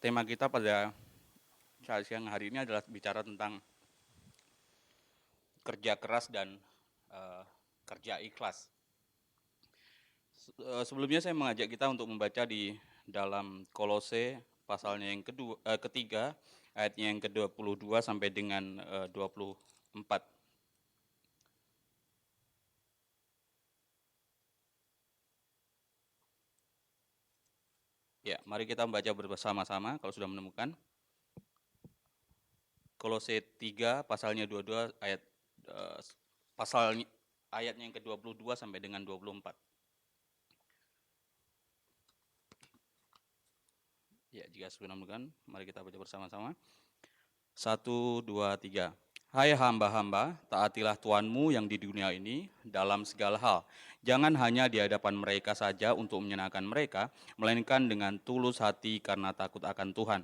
Tema kita pada saat siang hari ini adalah bicara tentang kerja keras dan kerja ikhlas. Sebelumnya saya mengajak kita untuk membaca di dalam Kolose pasalnya yang ketiga, ayatnya yang ke-22 sampai dengan 24. Ya, mari kita membaca bersama-sama kalau sudah menemukan. Kolose 3 pasalnya 22 ayatnya yang ke-22 sampai dengan 24. Ya, jika sudah menemukan, mari kita baca bersama-sama. 1, 2, 3. Hai hamba-hamba, taatilah Tuhanmu yang di dunia ini dalam segala hal. Jangan hanya di hadapan mereka saja untuk menyenangkan mereka, melainkan dengan tulus hati karena takut akan Tuhan.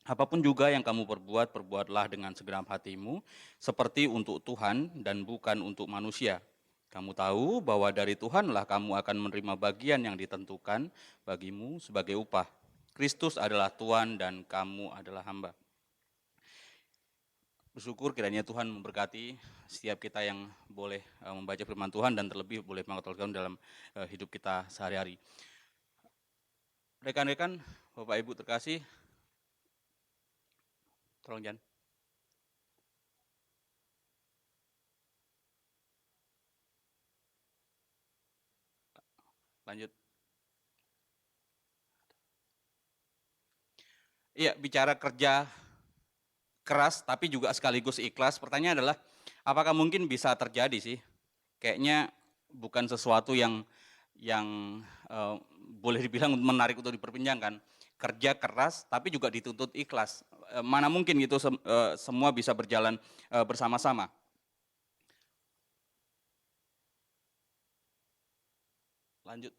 Apapun juga yang kamu perbuat, perbuatlah dengan segenap hatimu, seperti untuk Tuhan dan bukan untuk manusia. Kamu tahu bahwa dari Tuhanlah kamu akan menerima bagian yang ditentukan bagimu sebagai upah. Kristus adalah Tuhan dan kamu adalah hamba. Bersyukur kiranya Tuhan memberkati setiap kita yang boleh membaca firman Tuhan dan terlebih boleh mengetahui dalam hidup kita sehari-hari. Rekan-rekan, Bapak Ibu terkasih, tolong Jan. Lanjut. Iya, bicara kerja keras tapi juga sekaligus ikhlas. Pertanyaan adalah, apakah mungkin bisa terjadi sih? Kayaknya bukan sesuatu yang boleh dibilang menarik untuk diperbincangkan. Kerja keras tapi juga dituntut ikhlas. Mana mungkin gitu semua bisa berjalan bersama-sama. Lanjut.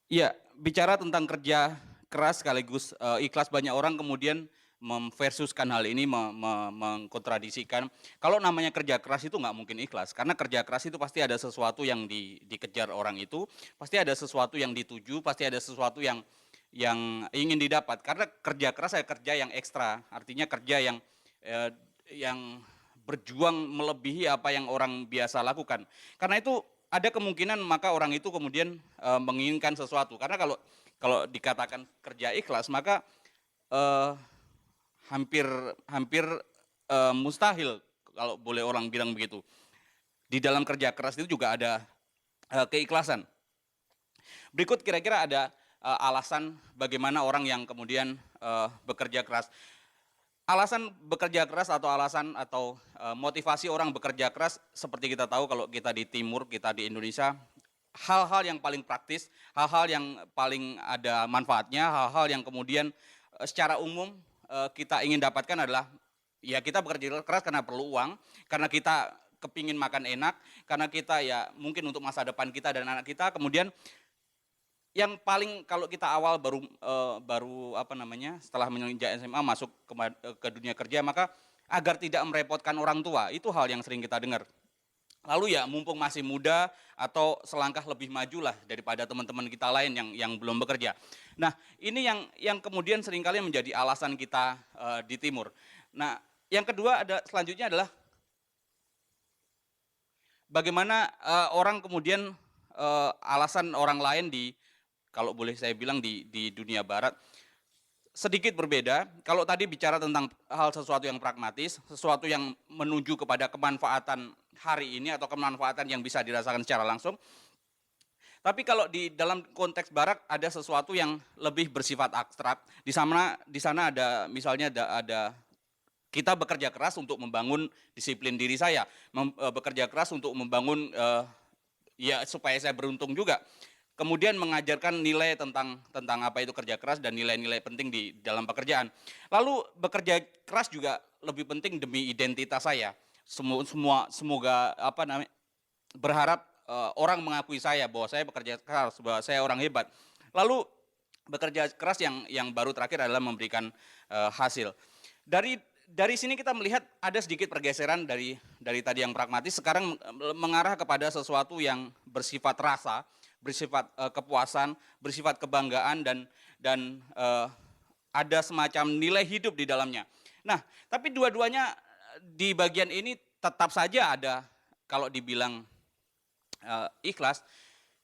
Iya, bicara tentang kerja keras sekaligus ikhlas, banyak orang kemudian memversuskan hal ini, mengkontradisikan. Kalau namanya kerja keras itu nggak mungkin ikhlas, karena kerja keras itu pasti ada sesuatu yang dikejar orang itu, pasti ada sesuatu yang dituju, pasti ada sesuatu yang ingin didapat. Karena kerja keras adalah kerja yang ekstra, artinya kerja yang berjuang melebihi apa yang orang biasa lakukan. Karena itu ada kemungkinan maka orang itu kemudian menginginkan sesuatu. Karena kalau dikatakan kerja ikhlas maka hampir mustahil kalau boleh orang bilang begitu. Di dalam kerja keras itu juga ada keikhlasan. Berikut kira-kira ada alasan bagaimana orang yang kemudian bekerja keras. Alasan bekerja keras atau alasan atau motivasi orang bekerja keras, seperti kita tahu kalau kita di timur, kita di Indonesia, hal-hal yang paling praktis, hal-hal yang paling ada manfaatnya, hal-hal yang kemudian secara umum kita ingin dapatkan adalah, ya kita bekerja keras karena perlu uang, karena kita kepingin makan enak, karena kita ya mungkin untuk masa depan kita dan anak kita. Kemudian yang paling kalau kita awal baru setelah menginjak SMA masuk ke dunia kerja, maka agar tidak merepotkan orang tua, itu hal yang sering kita dengar. Lalu ya mumpung masih muda atau selangkah lebih maju lah daripada teman-teman kita lain yang belum bekerja. Nah, ini yang kemudian seringkali menjadi alasan kita di timur. Nah, yang kedua selanjutnya adalah bagaimana orang kemudian alasan orang lain kalau boleh saya bilang di dunia barat sedikit berbeda. Kalau tadi bicara tentang hal sesuatu yang pragmatis, sesuatu yang menuju kepada kemanfaatan hari ini atau kemanfaatan yang bisa dirasakan secara langsung. Tapi kalau di dalam konteks barat ada sesuatu yang lebih bersifat abstrak. Di sana ada misalnya ada kita bekerja keras untuk membangun disiplin diri saya, bekerja keras untuk membangun ya supaya saya beruntung juga. Kemudian mengajarkan nilai tentang apa itu kerja keras dan nilai-nilai penting di dalam pekerjaan. Lalu bekerja keras juga lebih penting demi identitas saya. Semoga berharap orang mengakui saya bahwa saya bekerja keras, bahwa saya orang hebat. Lalu bekerja keras yang baru terakhir adalah memberikan hasil. Dari sini kita melihat ada sedikit pergeseran dari tadi yang pragmatis, sekarang mengarah kepada sesuatu yang bersifat rasa, bersifat kepuasan, bersifat kebanggaan dan ada semacam nilai hidup di dalamnya. Nah, tapi dua-duanya di bagian ini tetap saja ada kalau dibilang ikhlas,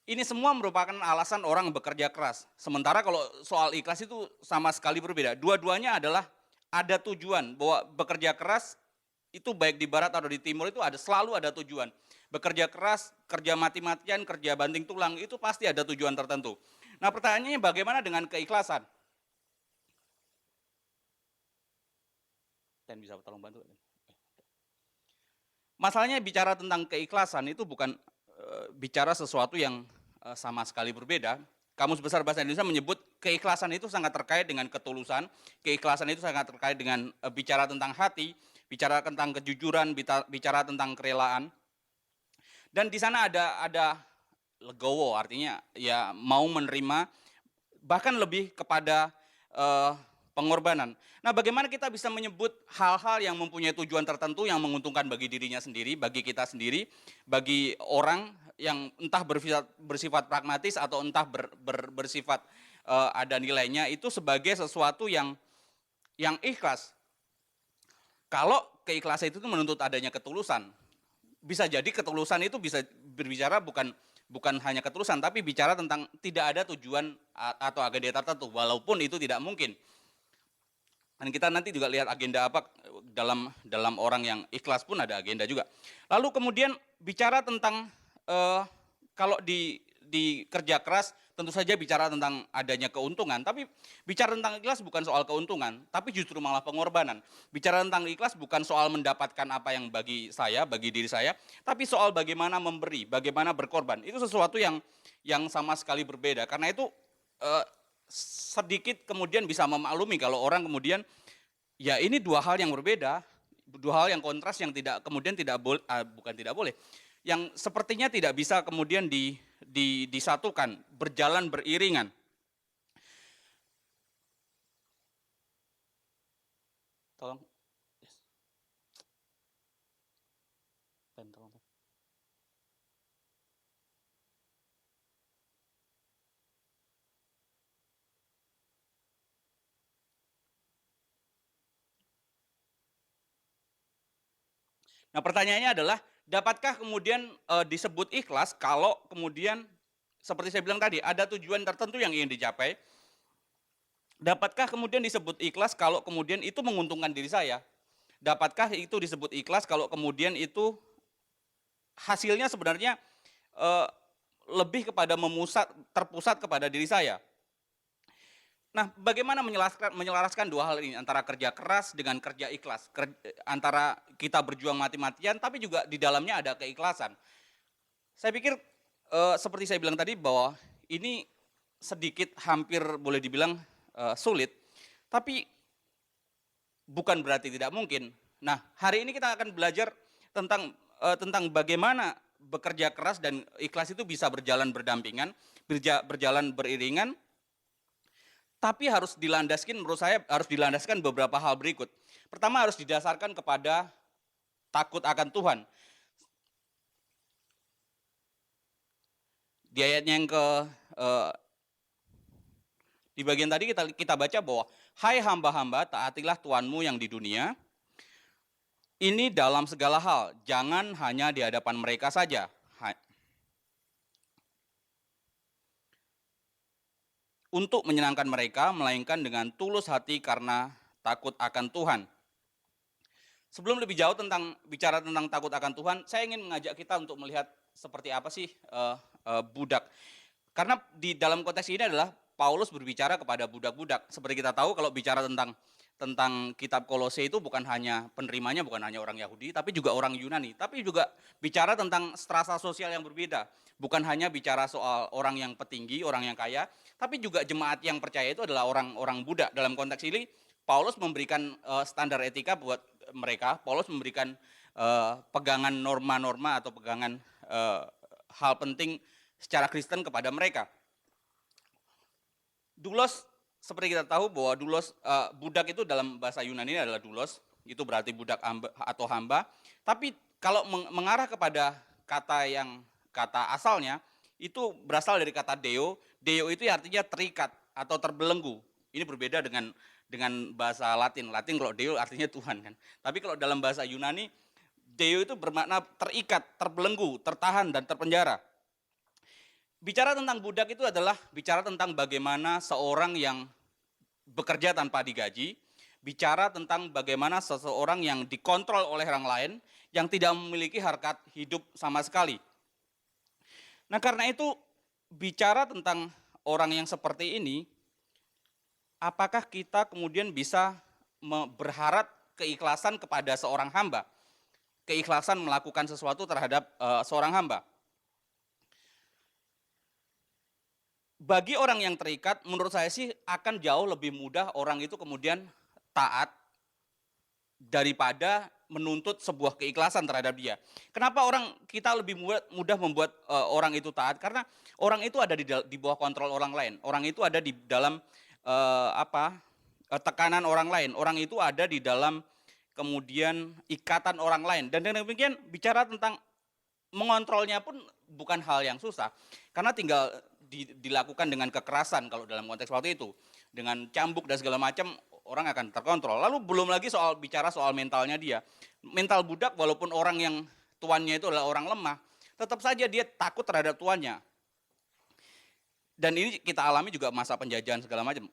ini semua merupakan alasan orang bekerja keras. Sementara kalau soal ikhlas itu sama sekali berbeda. Dua-duanya adalah ada tujuan bahwa bekerja keras itu baik di barat atau di timur itu selalu ada tujuan. Bekerja keras, kerja mati-matian, kerja banting tulang itu pasti ada tujuan tertentu. Nah, pertanyaannya bagaimana dengan keikhlasan? Dan bisa tolong bantu. Masalahnya bicara tentang keikhlasan itu bukan bicara sesuatu yang sama sekali berbeda. Kamus Besar Bahasa Indonesia menyebut keikhlasan itu sangat terkait dengan ketulusan, keikhlasan itu sangat terkait dengan bicara tentang hati, bicara tentang kejujuran, bicara tentang kerelaan. Dan di sana ada legowo, artinya ya mau menerima, bahkan lebih kepada pengorbanan. Nah, bagaimana kita bisa menyebut hal-hal yang mempunyai tujuan tertentu yang menguntungkan bagi dirinya sendiri, bagi kita sendiri, bagi orang yang entah bersifat pragmatis atau entah bersifat ada nilainya, itu sebagai sesuatu yang ikhlas. Kalau keikhlasan itu menuntut adanya ketulusan, bisa jadi ketulusan itu bisa berbicara bukan hanya ketulusan, tapi bicara tentang tidak ada tujuan atau agenda tertentu, walaupun itu tidak mungkin. Dan kita nanti juga lihat agenda apa dalam orang yang ikhlas pun ada agenda juga. Lalu kemudian bicara tentang kalau di kerja keras tentu saja bicara tentang adanya keuntungan, tapi bicara tentang ikhlas bukan soal keuntungan, tapi justru malah pengorbanan. Bicara tentang ikhlas bukan soal mendapatkan apa yang bagi diri saya, tapi soal bagaimana memberi, bagaimana berkorban. Itu sesuatu yang sama sekali berbeda. Karena itu sedikit kemudian bisa memaklumi kalau orang kemudian ya ini dua hal yang berbeda, dua hal yang kontras yang kemudian tidak boleh, yang sepertinya tidak bisa kemudian disatukan, berjalan beriringan. Tolong. Yes. Tolong. Nah, pertanyaannya adalah, dapatkah kemudian disebut ikhlas kalau kemudian seperti saya bilang tadi, ada tujuan tertentu yang ingin dicapai? Dapatkah kemudian disebut ikhlas kalau kemudian itu menguntungkan diri saya? Dapatkah itu disebut ikhlas kalau kemudian itu hasilnya sebenarnya lebih kepada terpusat kepada diri saya? Nah, bagaimana menyelaraskan dua hal ini, antara kerja keras dengan kerja ikhlas, antara kita berjuang mati-matian, tapi juga di dalamnya ada keikhlasan. Saya pikir seperti saya bilang tadi bahwa ini sedikit hampir boleh dibilang sulit, tapi bukan berarti tidak mungkin. Nah, hari ini kita akan belajar tentang bagaimana bekerja keras dan ikhlas itu bisa berjalan berdampingan, berjalan beriringan. Tapi harus menurut saya harus dilandaskan beberapa hal berikut. Pertama, harus didasarkan kepada takut akan Tuhan. Di ayatnya yang di bagian tadi kita baca bahwa, hai hamba-hamba, taatilah Tuhanmu yang di dunia, ini dalam segala hal, jangan hanya di hadapan mereka saja. Untuk menyenangkan mereka, melainkan dengan tulus hati karena takut akan Tuhan. Sebelum lebih jauh bicara tentang takut akan Tuhan, saya ingin mengajak kita untuk melihat seperti apa sih budak. Karena di dalam konteks ini adalah Paulus berbicara kepada budak-budak. Seperti kita tahu kalau bicara tentang kitab Kolose itu bukan hanya penerimanya, bukan hanya orang Yahudi, tapi juga orang Yunani. Tapi juga bicara tentang strata sosial yang berbeda. Bukan hanya bicara soal orang yang petinggi, orang yang kaya, tapi juga jemaat yang percaya itu adalah orang-orang budak. Dalam konteks ini, Paulus memberikan standar etika buat mereka. Paulus memberikan pegangan norma-norma atau pegangan hal penting secara Kristen kepada mereka. Doulos, seperti kita tahu bahwa doulos, budak itu dalam bahasa Yunani adalah doulos, itu berarti budak atau hamba. Tapi kalau mengarah kepada kata asalnya, itu berasal dari kata deo. Deo itu artinya terikat atau terbelenggu. Ini berbeda dengan bahasa Latin. Latin kalau deo artinya Tuhan kan. Tapi kalau dalam bahasa Yunani, deo itu bermakna terikat, terbelenggu, tertahan dan terpenjara. Bicara tentang budak itu adalah bicara tentang bagaimana seorang yang bekerja tanpa digaji, bicara tentang bagaimana seseorang yang dikontrol oleh orang lain, yang tidak memiliki harkat hidup sama sekali. Nah karena itu bicara tentang orang yang seperti ini, apakah kita kemudian bisa berharap keikhlasan kepada seorang hamba? Keikhlasan melakukan sesuatu terhadap seorang hamba. Bagi orang yang terikat, menurut saya sih akan jauh lebih mudah orang itu kemudian taat daripada menuntut sebuah keikhlasan terhadap dia. Kenapa kita lebih mudah membuat orang itu taat? Karena orang itu ada di bawah kontrol orang lain. Orang itu ada di dalam tekanan orang lain. Orang itu ada di dalam kemudian ikatan orang lain. Dan dengan demikian bicara tentang mengontrolnya pun bukan hal yang susah. Karena tinggal dilakukan dengan kekerasan kalau dalam konteks waktu itu. Dengan cambuk dan segala macam orang akan terkontrol. Lalu belum lagi bicara soal mentalnya dia. Mental budak walaupun orang yang tuannya itu adalah orang lemah, tetap saja dia takut terhadap tuannya. Dan ini kita alami juga masa penjajahan segala macam.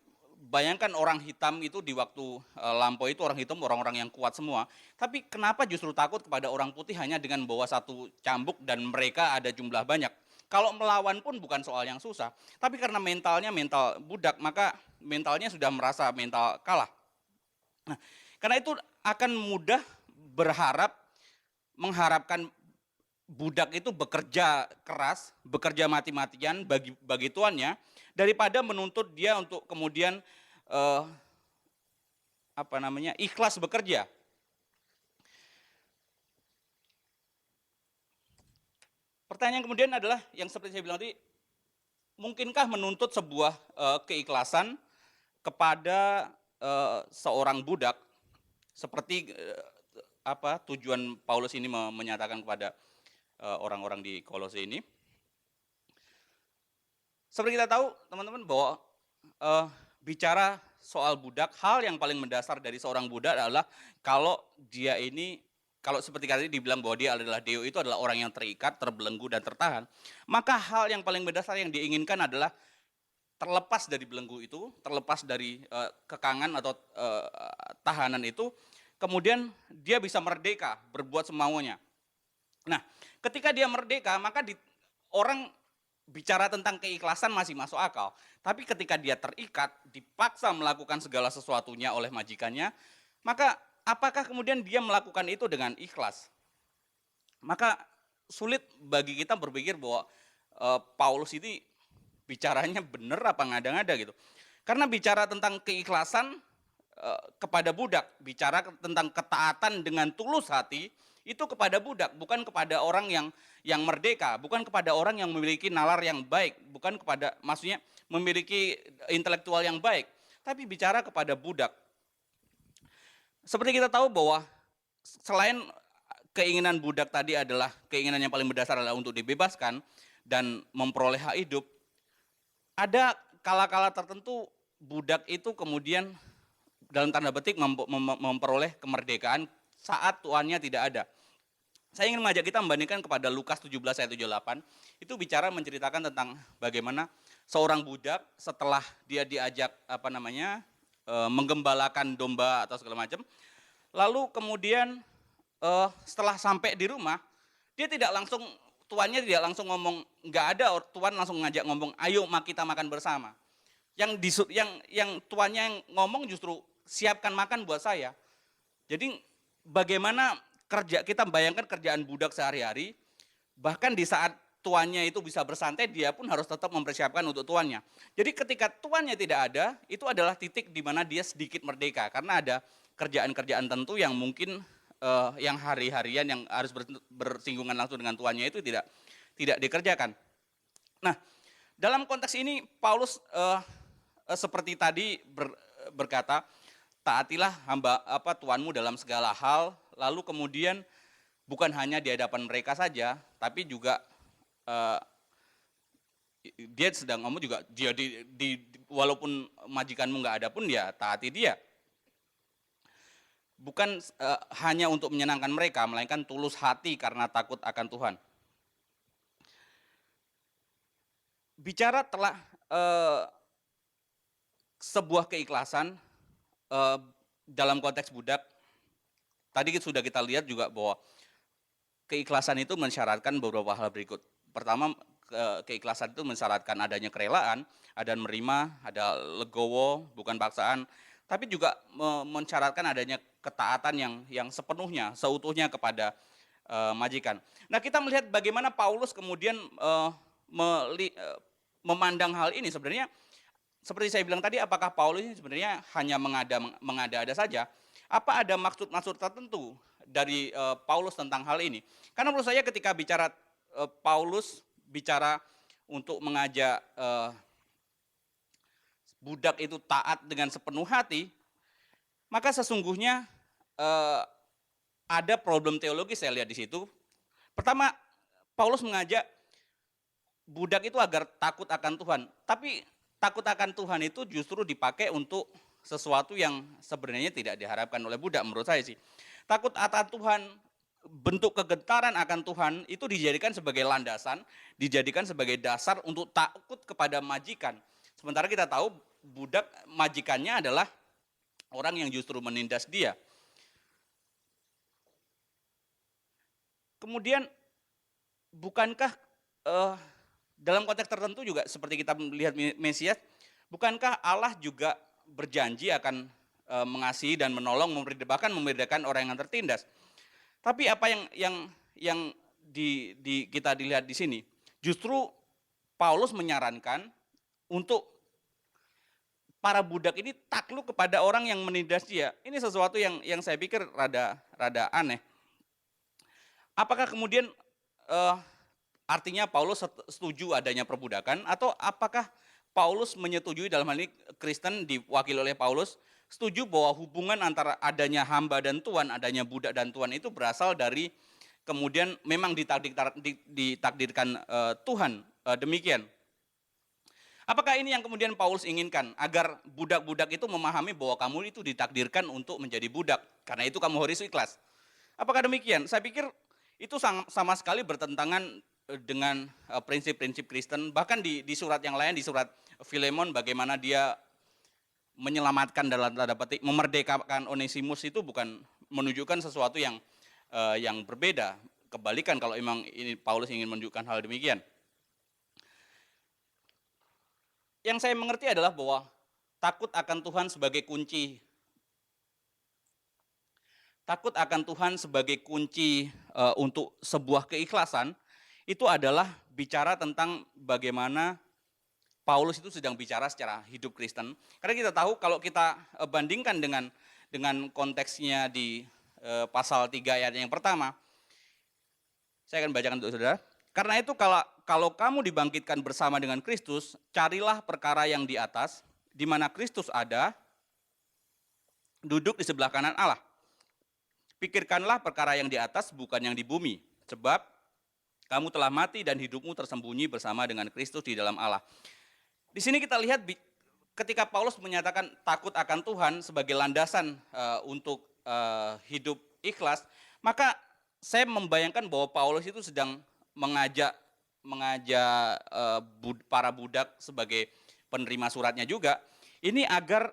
Bayangkan orang hitam itu di waktu lampau itu orang hitam orang-orang yang kuat semua. Tapi kenapa justru takut kepada orang putih hanya dengan bawa satu cambuk dan mereka ada jumlah banyak. Kalau melawan pun bukan soal yang susah. Tapi karena mentalnya mental budak, maka mentalnya sudah merasa mental kalah. Nah, karena itu akan mudah mengharapkan budak itu bekerja keras, bekerja mati-matian bagi tuannya, daripada menuntut dia untuk kemudian ikhlas bekerja. Pertanyaan kemudian adalah yang seperti saya bilang tadi, mungkinkah menuntut sebuah keikhlasan kepada seorang budak seperti tujuan Paulus ini menyatakan kepada orang-orang di Kolose ini? Seperti kita tahu teman-teman bahwa bicara soal budak, hal yang paling mendasar dari seorang budak adalah kalau seperti tadi dibilang bahwa dia adalah deo, itu adalah orang yang terikat, terbelenggu dan tertahan. Maka hal yang paling mendasar yang diinginkan adalah terlepas dari belenggu itu, terlepas dari kekangan atau tahanan itu, kemudian dia bisa merdeka, berbuat semaunya. Nah, ketika dia merdeka, maka orang bicara tentang keikhlasan masih masuk akal. Tapi ketika dia terikat, dipaksa melakukan segala sesuatunya oleh majikannya, maka apakah kemudian dia melakukan itu dengan ikhlas? Maka sulit bagi kita berpikir bahwa Paulus ini bicaranya benar apa ngada-ngada gitu. Karena bicara tentang keikhlasan kepada budak, bicara tentang ketaatan dengan tulus hati, itu kepada budak, bukan kepada orang yang merdeka, bukan kepada orang yang memiliki nalar yang baik, bukan maksudnya memiliki intelektual yang baik, tapi bicara kepada budak. Seperti kita tahu bahwa selain keinginan budak tadi adalah keinginan yang paling mendasar adalah untuk dibebaskan dan memperoleh hak hidup, ada kala-kala tertentu budak itu kemudian dalam tanda petik memperoleh kemerdekaan saat tuannya tidak ada. Saya ingin mengajak kita membandingkan kepada Lukas 17 ayat 78, itu bicara menceritakan tentang bagaimana seorang budak setelah dia diajak menggembalakan domba atau segala macam, lalu kemudian setelah sampai di rumah, tuannya tidak langsung ngomong, nggak ada, tuan langsung ngajak ngomong, ayo kita makan bersama. Yang tuannya yang ngomong justru siapkan makan buat saya. Jadi bagaimana kita bayangkan kerjaan budak sehari-hari, bahkan di saat tuannya itu bisa bersantai, dia pun harus tetap mempersiapkan untuk tuannya. Jadi ketika tuannya tidak ada, itu adalah titik di mana dia sedikit merdeka, karena ada kerjaan-kerjaan tentu yang mungkin yang hari-harian yang harus bersinggungan langsung dengan tuannya itu tidak dikerjakan. Nah, dalam konteks ini Paulus seperti tadi berkata, taatilah tuanmu dalam segala hal, lalu kemudian bukan hanya di hadapan mereka saja, tapi juga Dia sedang ngomong juga, dia walaupun majikanmu nggak ada pun dia taati dia. Bukan hanya untuk menyenangkan mereka, melainkan tulus hati karena takut akan Tuhan. Bicara telah sebuah keikhlasan dalam konteks budak, tadi sudah kita lihat juga bahwa keikhlasan itu mensyaratkan beberapa hal berikut. Pertama, keikhlasan itu mensyaratkan adanya kerelaan, ada menerima, ada legowo, bukan paksaan, tapi juga mensyaratkan adanya ketaatan yang sepenuhnya, seutuhnya kepada majikan. Nah, kita melihat bagaimana Paulus kemudian memandang hal ini. Sebenarnya seperti saya bilang tadi, apakah Paulus ini sebenarnya hanya mengada-ada saja? Apa ada maksud-maksud tertentu dari Paulus tentang hal ini? Karena menurut saya ketika bicara Paulus bicara untuk mengajak budak itu taat dengan sepenuh hati, maka sesungguhnya ada problem teologis saya lihat di situ. Pertama, Paulus mengajak budak itu agar takut akan Tuhan. Tapi takut akan Tuhan itu justru dipakai untuk sesuatu yang sebenarnya tidak diharapkan oleh budak menurut saya sih. Takut akan Tuhan, bentuk kegentaran akan Tuhan itu dijadikan sebagai landasan, dijadikan sebagai dasar untuk takut kepada majikan. Sementara kita tahu budak majikannya adalah orang yang justru menindas dia. Kemudian bukankah dalam konteks tertentu juga seperti kita melihat Mesias, bukankah Allah juga berjanji akan mengasihi dan menolong, bahkan membedakan orang yang tertindas. Tapi apa yang kita dilihat di sini, justru Paulus menyarankan untuk para budak ini takluk kepada orang yang menindas dia. Ini sesuatu yang saya pikir rada aneh. Apakah kemudian artinya Paulus setuju adanya perbudakan, atau apakah Paulus menyetujui dalam hal ini Kristen diwakili oleh Paulus setuju bahwa hubungan antara adanya hamba dan tuan, adanya budak dan tuan itu berasal dari kemudian memang ditakdirkan Tuhan demikian. Apakah ini yang kemudian Paulus inginkan, agar budak-budak itu memahami bahwa kamu itu ditakdirkan untuk menjadi budak, karena itu kamu harus ikhlas. Apakah demikian? Saya pikir itu sama sekali bertentangan dengan prinsip-prinsip Kristen. Bahkan di surat yang lain, di surat Filemon, bagaimana dia menyelamatkan dalam tanda petik, memerdekakan Onesimus, itu bukan menunjukkan sesuatu yang berbeda. Kebalikan kalau memang ini Paulus ingin menunjukkan hal demikian. Yang saya mengerti adalah bahwa takut akan Tuhan sebagai kunci. Takut akan Tuhan sebagai kunci untuk sebuah keikhlasan, itu adalah bicara tentang bagaimana Paulus itu sedang bicara secara hidup Kristen. Karena kita tahu kalau kita bandingkan dengan konteksnya di pasal 3 ayat yang pertama, saya akan bacakan untuk saudara. Karena itu kalau kamu dibangkitkan bersama dengan Kristus, carilah perkara yang di atas, di mana Kristus ada, duduk di sebelah kanan Allah. Pikirkanlah perkara yang di atas, bukan yang di bumi. Sebab kamu telah mati dan hidupmu tersembunyi bersama dengan Kristus di dalam Allah. Di sini kita lihat ketika Paulus menyatakan takut akan Tuhan sebagai landasan untuk hidup ikhlas, maka saya membayangkan bahwa Paulus itu sedang mengajak para budak sebagai penerima suratnya juga, ini agar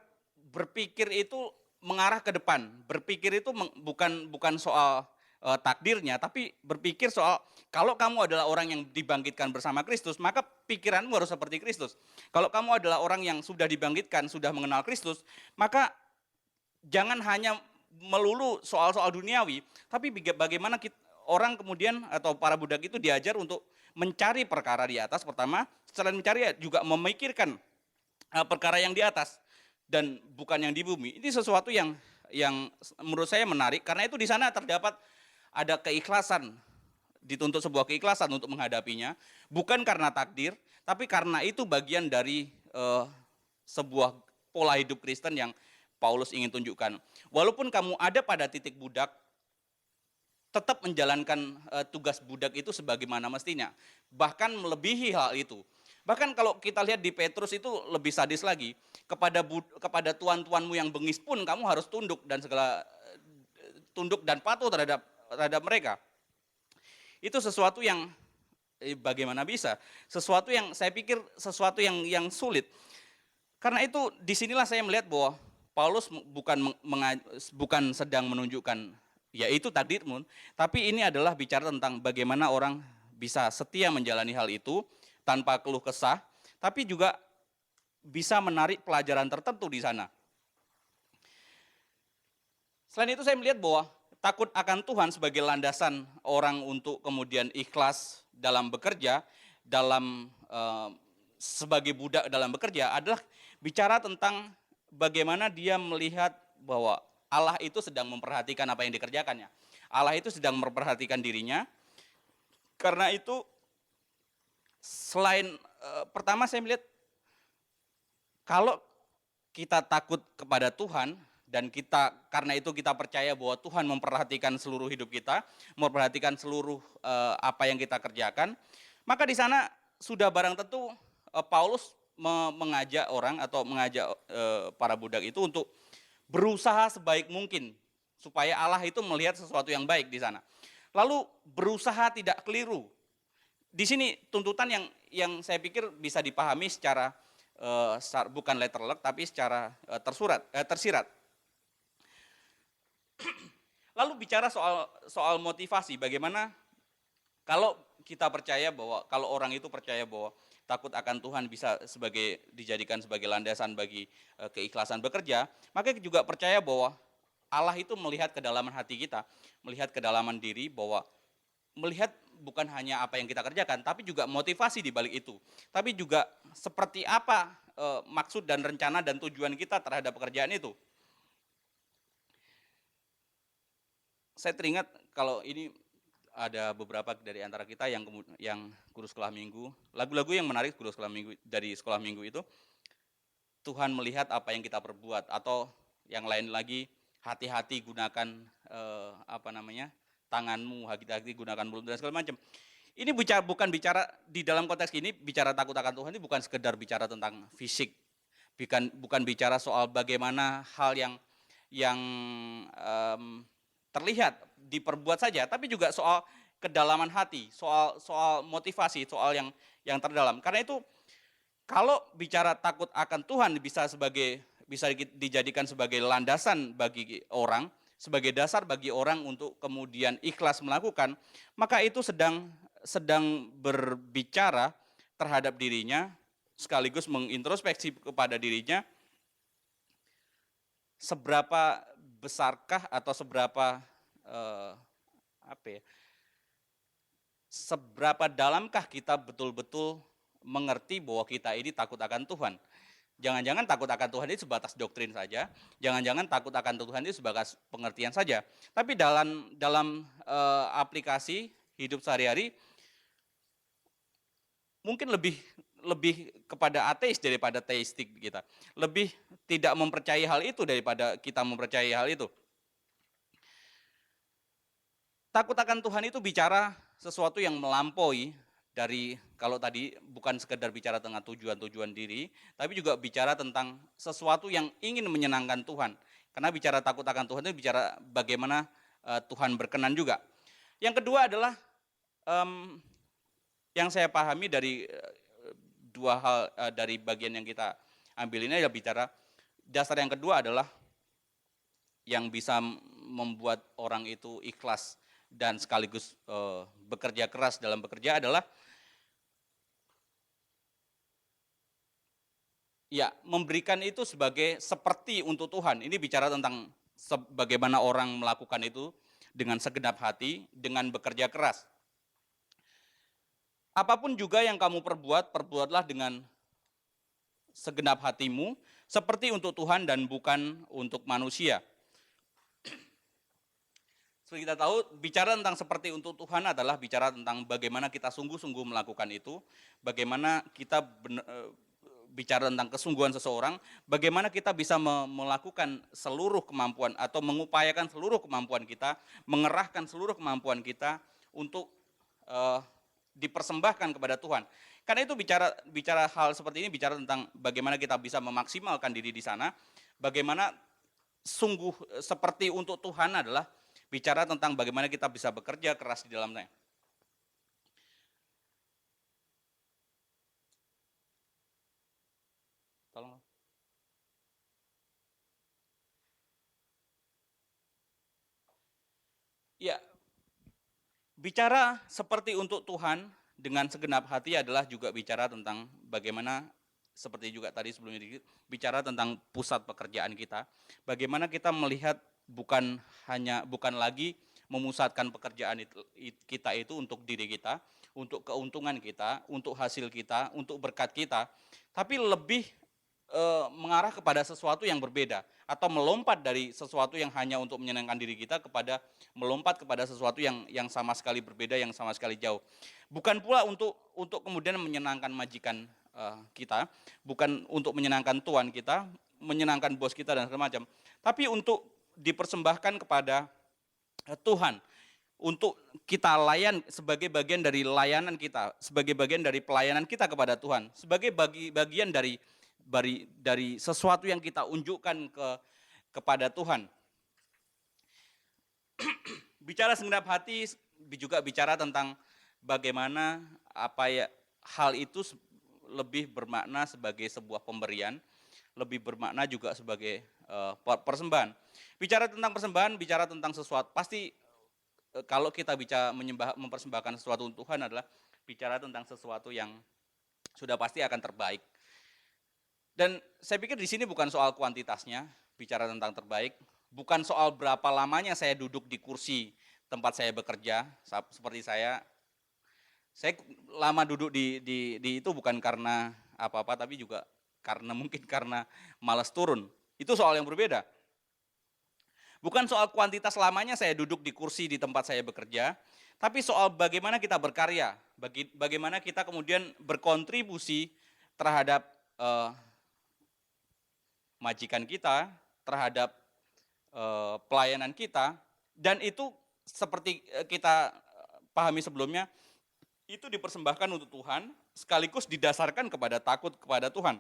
berpikir itu mengarah ke depan. Berpikir itu bukan soal takdirnya, tapi berpikir soal kalau kamu adalah orang yang dibangkitkan bersama Kristus, maka pikiranmu harus seperti Kristus. Kalau kamu adalah orang yang sudah dibangkitkan, sudah mengenal Kristus, maka jangan hanya melulu soal-soal duniawi, tapi bagaimana orang kemudian atau para budak itu diajar untuk mencari perkara di atas pertama, selain mencari juga memikirkan perkara yang di atas dan bukan yang di bumi. Ini sesuatu yang menurut saya menarik, karena itu di sana terdapat ada keikhlasan, dituntut sebuah keikhlasan untuk menghadapinya, bukan karena takdir, tapi karena itu bagian dari sebuah pola hidup Kristen yang Paulus ingin tunjukkan. Walaupun kamu ada pada titik budak, tetap menjalankan tugas budak itu sebagaimana mestinya. Bahkan melebihi hal itu. Bahkan kalau kita lihat di Petrus itu lebih sadis lagi, kepada tuan-tuanmu yang bengis pun kamu harus tunduk dan patuh terhadap mereka. Itu sesuatu yang bagaimana bisa? Sesuatu yang saya pikir sesuatu yang sulit. Karena itu disinilah saya melihat bahwa Paulus bukan sedang menunjukkan yaitu takdirmu, tapi ini adalah bicara tentang bagaimana orang bisa setia menjalani hal itu tanpa keluh kesah, tapi juga bisa menarik pelajaran tertentu di sana. Selain itu saya melihat bahwa takut akan Tuhan sebagai landasan orang untuk kemudian ikhlas dalam bekerja, sebagai budak dalam bekerja adalah bicara tentang bagaimana dia melihat bahwa Allah itu sedang memperhatikan apa yang dikerjakannya. Allah itu sedang memperhatikan dirinya. Karena itu selain pertama saya melihat kalau kita takut kepada Tuhan dan karena itu kita percaya bahwa Tuhan memperhatikan seluruh hidup kita, memperhatikan seluruh apa yang kita kerjakan, maka di sana sudah barang tentu Paulus mengajak orang atau mengajak para budak itu untuk berusaha sebaik mungkin supaya Allah itu melihat sesuatu yang baik di sana. Lalu berusaha tidak keliru. Di sini tuntutan yang saya pikir bisa dipahami secara bukan letterlek tapi secara tersirat. Lalu bicara soal motivasi, bagaimana kalau kita percaya bahwa kalau orang itu percaya bahwa takut akan Tuhan bisa dijadikan sebagai landasan bagi keikhlasan bekerja, maka juga percaya bahwa Allah itu melihat kedalaman hati kita, melihat kedalaman diri, bahwa melihat bukan hanya apa yang kita kerjakan, tapi juga motivasi di balik itu. Tapi juga seperti apa maksud dan rencana dan tujuan kita terhadap pekerjaan itu. Saya teringat kalau ini ada beberapa dari antara kita yang guru sekolah minggu, lagu-lagu yang menarik guru sekolah minggu dari sekolah minggu itu, Tuhan melihat apa yang kita perbuat, atau yang lain lagi, hati-hati gunakan tanganmu, hati-hati gunakan mulut dan segala macam. Ini bukan bicara di dalam konteks ini, bicara takut akan Tuhan ini bukan sekedar bicara tentang fisik, bukan bicara soal bagaimana hal yang terlihat diperbuat saja, tapi juga soal kedalaman hati, soal motivasi, soal yang terdalam. Karena itu kalau bicara takut akan Tuhan bisa dijadikan sebagai landasan bagi orang, sebagai dasar bagi orang untuk kemudian ikhlas melakukan, maka itu sedang berbicara terhadap dirinya, sekaligus mengintrospeksi kepada dirinya, seberapa besarkah atau seberapa dalamkah kita betul-betul mengerti bahwa kita ini takut akan Tuhan. Jangan-jangan takut akan Tuhan itu sebatas doktrin saja, jangan-jangan takut akan Tuhan itu sebatas pengertian saja. Tapi dalam aplikasi hidup sehari-hari mungkin lebih kepada ateis daripada teistik kita. Lebih tidak mempercayai hal itu daripada kita mempercayai hal itu. Takut akan Tuhan itu bicara sesuatu yang melampaui dari, kalau tadi bukan sekedar bicara tentang tujuan-tujuan diri, tapi juga bicara tentang sesuatu yang ingin menyenangkan Tuhan. Karena bicara takut akan Tuhan itu bicara bagaimana Tuhan berkenan juga. Yang kedua adalah yang saya pahami dari dua hal dari bagian yang kita ambil ini adalah bicara dasar yang kedua adalah yang bisa membuat orang itu ikhlas dan sekaligus bekerja keras dalam bekerja adalah ya memberikan itu seperti untuk Tuhan. Ini bicara tentang bagaimana orang melakukan itu dengan segenap hati, dengan bekerja keras. Apapun juga yang kamu perbuatlah dengan segenap hatimu, seperti untuk Tuhan dan bukan untuk manusia. Seperti kita tahu, bicara tentang seperti untuk Tuhan adalah bicara tentang bagaimana kita sungguh-sungguh melakukan itu, bagaimana kita bicara tentang kesungguhan seseorang, bagaimana kita bisa melakukan seluruh kemampuan atau mengupayakan seluruh kemampuan kita, mengerahkan seluruh kemampuan kita untuk dipersembahkan kepada Tuhan. Karena itu bicara hal seperti ini, bicara tentang bagaimana kita bisa memaksimalkan diri di sana, bagaimana sungguh seperti untuk Tuhan adalah bicara tentang bagaimana kita bisa bekerja keras di dalamnya. Tolong. Ya, bicara seperti untuk Tuhan dengan segenap hati adalah juga bicara tentang bagaimana, seperti juga tadi sebelumnya bicara tentang pusat pekerjaan kita. Bagaimana kita melihat bukan lagi memusatkan pekerjaan kita itu untuk diri kita, untuk keuntungan kita, untuk hasil kita, untuk berkat kita, tapi lebih mengarah kepada sesuatu yang berbeda, atau melompat dari sesuatu yang hanya untuk menyenangkan diri kita kepada melompat kepada sesuatu yang sama sekali berbeda, yang sama sekali jauh. Bukan pula untuk kemudian menyenangkan majikan kita, bukan untuk menyenangkan tuan kita, menyenangkan bos kita dan segala macam, tapi untuk dipersembahkan kepada Tuhan, untuk kita layan sebagai bagian dari layanan kita, sebagai bagian dari pelayanan kita kepada Tuhan, sebagai bagian dari sesuatu yang kita unjukkan kepada Tuhan. Bicara segenap hati juga bicara tentang bagaimana hal itu lebih bermakna sebagai sebuah pemberian, lebih bermakna juga sebagai persembahan. Bicara tentang persembahan, bicara tentang sesuatu, pasti kalau kita bicara mempersembahkan sesuatu untuk Tuhan adalah bicara tentang sesuatu yang sudah pasti akan terbaik. Dan saya pikir di sini bukan soal kuantitasnya, bicara tentang terbaik, bukan soal berapa lamanya saya duduk di kursi tempat saya bekerja. Seperti saya lama duduk di itu bukan karena apa-apa, tapi juga mungkin karena malas turun. Itu soal yang berbeda. Bukan soal kuantitas lamanya saya duduk di kursi di tempat saya bekerja, tapi soal bagaimana kita berkarya, bagaimana kita kemudian berkontribusi terhadap majikan kita, terhadap pelayanan kita, dan itu seperti kita pahami sebelumnya, itu dipersembahkan untuk Tuhan, sekaligus didasarkan kepada takut kepada Tuhan.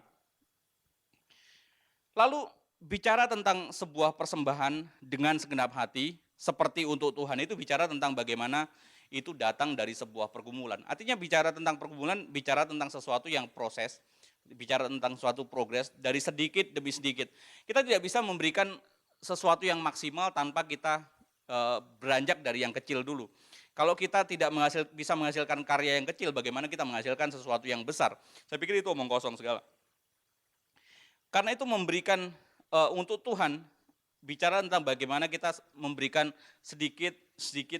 Lalu bicara tentang sebuah persembahan dengan segenap hati, seperti untuk Tuhan, itu bicara tentang bagaimana itu datang dari sebuah pergumulan. Artinya bicara tentang pergumulan, bicara tentang sesuatu yang proses, bicara tentang suatu progres dari sedikit demi sedikit. Kita tidak bisa memberikan sesuatu yang maksimal tanpa kita beranjak dari yang kecil dulu. Kalau kita tidak bisa menghasilkan karya yang kecil, bagaimana kita menghasilkan sesuatu yang besar? Saya pikir itu omong kosong segala. Karena itu memberikan untuk Tuhan, bicara tentang bagaimana kita memberikan sedikit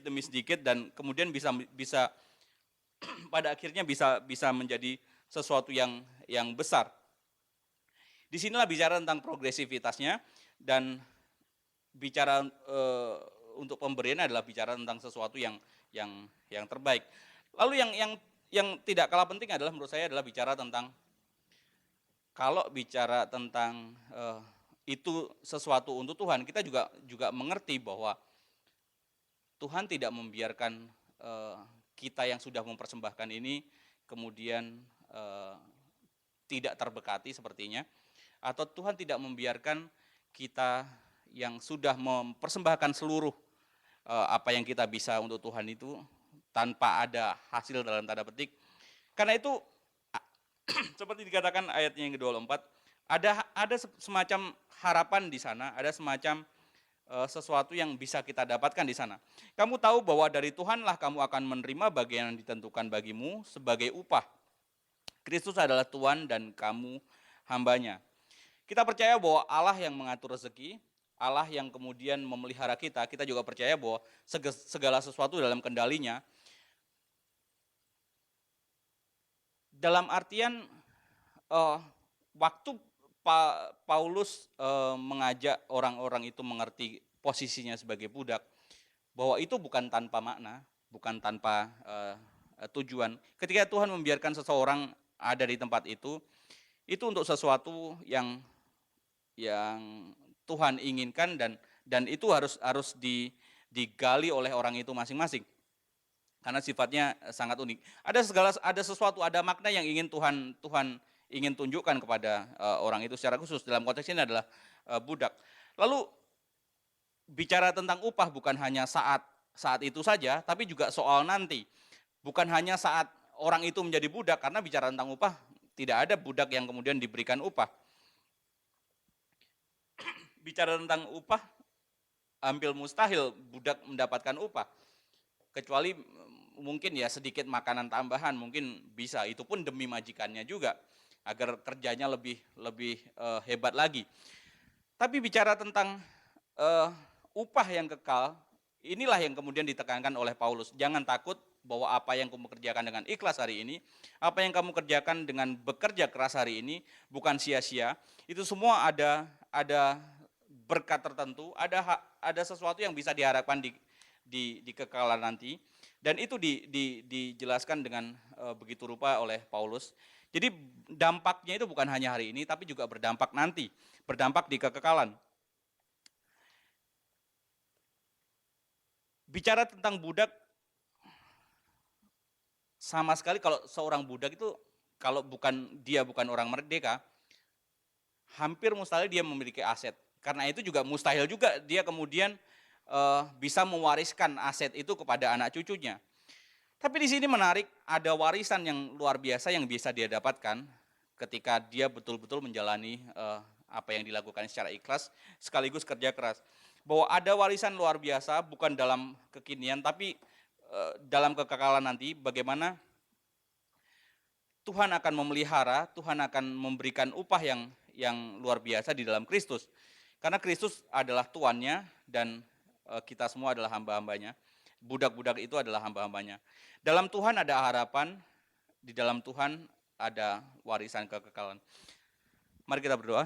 demi sedikit, dan kemudian bisa pada akhirnya bisa menjadi sesuatu yang besar. Disinilah bicara tentang progresivitasnya, dan bicara untuk pemberian adalah bicara tentang sesuatu yang terbaik. Lalu yang tidak kalah penting adalah menurut saya adalah bicara tentang, kalau bicara tentang itu sesuatu untuk Tuhan, kita juga mengerti bahwa Tuhan tidak membiarkan kita yang sudah mempersembahkan ini kemudian tidak terberkati sepertinya, atau Tuhan tidak membiarkan kita yang sudah mempersembahkan seluruh apa yang kita bisa untuk Tuhan itu tanpa ada hasil dalam tanda petik. Karena itu seperti dikatakan ayatnya yang ke-24, ada semacam harapan di sana, ada semacam sesuatu yang bisa kita dapatkan di sana. Kamu tahu bahwa dari Tuhanlah kamu akan menerima bagian yang ditentukan bagimu sebagai upah. Kristus adalah Tuhan dan kamu hambanya. Kita percaya bahwa Allah yang mengatur rezeki, Allah yang kemudian memelihara kita, kita juga percaya bahwa segala sesuatu dalam kendalinya. Dalam artian waktu Paulus mengajak orang-orang itu mengerti posisinya sebagai budak, bahwa itu bukan tanpa makna, bukan tanpa tujuan. Ketika Tuhan membiarkan seseorang ada di tempat itu untuk sesuatu yang Tuhan inginkan, dan itu harus digali oleh orang itu masing-masing. karena sifatnya sangat unik. Ada sesuatu, ada makna yang ingin Tuhan ingin tunjukkan kepada orang itu secara khusus. Dalam konteks ini adalah budak. Lalu bicara tentang upah bukan hanya saat itu saja, tapi juga soal nanti. Bukan hanya saat orang itu menjadi budak, karena bicara tentang upah, tidak ada budak yang kemudian diberikan upah. Bicara tentang upah, hampir mustahil budak mendapatkan upah. Kecuali mungkin ya sedikit makanan tambahan, mungkin bisa, itu pun demi majikannya juga, agar kerjanya lebih hebat lagi. Tapi bicara tentang upah yang kekal, inilah yang kemudian ditekankan oleh Paulus. Jangan takut bahwa apa yang kamu kerjakan dengan ikhlas hari ini, apa yang kamu kerjakan dengan bekerja keras hari ini, bukan sia-sia. Itu semua ada berkat tertentu, ada sesuatu yang bisa diharapkan di kekekalan nanti. Dan itu dijelaskan dengan begitu rupa oleh Paulus. Jadi dampaknya itu bukan hanya hari ini, tapi juga berdampak nanti, berdampak di kekekalan. Bicara tentang budak, sama sekali kalau seorang budak itu, kalau dia bukan orang merdeka, hampir mustahil dia memiliki aset. Karena itu juga mustahil juga dia kemudian bisa mewariskan aset itu kepada anak cucunya. Tapi di sini menarik, ada warisan yang luar biasa yang bisa dia dapatkan ketika dia betul-betul menjalani apa yang dilakukan secara ikhlas sekaligus kerja keras. Bahwa ada warisan luar biasa bukan dalam kekinian tapi dalam kekekalan nanti, bagaimana Tuhan akan memelihara, Tuhan akan memberikan upah yang luar biasa di dalam Kristus. Karena Kristus adalah tuannya dan kita semua adalah hamba-hambanya. Budak-budak itu adalah hamba-hambanya. Dalam Tuhan ada harapan, di dalam Tuhan ada warisan kekekalan. Mari kita berdoa.